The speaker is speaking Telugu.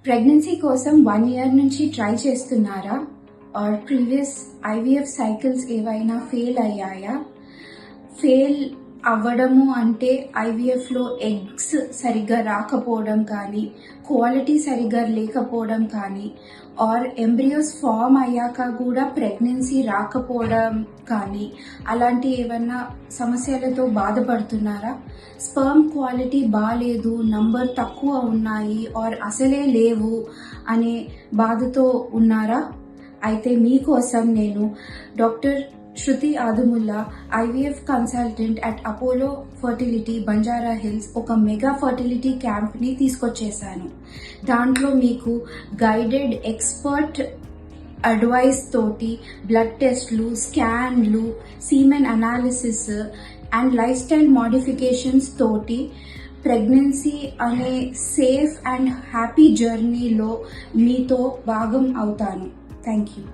ప్రెగ్నెన్సీ కోసం 1 ఇయర్ నుంచి ట్రై చేస్తున్నారా? ఆర్ ప్రీవియస్ ఐవీఎఫ్ సైకిల్స్ ఏవైనా ఫెయిల్ అయ్యాయా? ఫెయిల్ అవ్వడము అంటే ఐవీఎఫ్లో ఎగ్స్ సరిగ్గా రాకపోవడం కానీ, క్వాలిటీ సరిగ్గా లేకపోవడం కానీ, ఆర్ ఎంబ్రియోస్ ఫామ్ అయ్యాక కూడా ప్రెగ్నెన్సీ రాకపోవడం కానీ, అలాంటి ఏమన్నా సమస్యలతో బాధపడుతున్నారా? స్పర్మ్ క్వాలిటీ బాగాలేదు, నంబర్ తక్కువ ఉన్నాయి, ఆర్ అసలే లేవు అనే బాధతో ఉన్నారా? అయితే మీకోసం నేను doctor Shruti Adumulla, IVF consultant at Apollo fertility Banjara Hills ఒక మెగా ఫర్టిలిటీ క్యాంప్ని తీసుకొచ్చేసాను. దాంట్లో మీకు గైడెడ్ ఎక్స్పర్ట్ అడ్వైస్ తోటి బ్లడ్ టెస్ట్లు, స్కాన్లు, semen analysis and lifestyle modifications తోటి ప్రెగ్నెన్సీ అనే సేఫ్ అండ్ హ్యాపీ జర్నీలో మీతో భాగం అవుతాను. Thank you.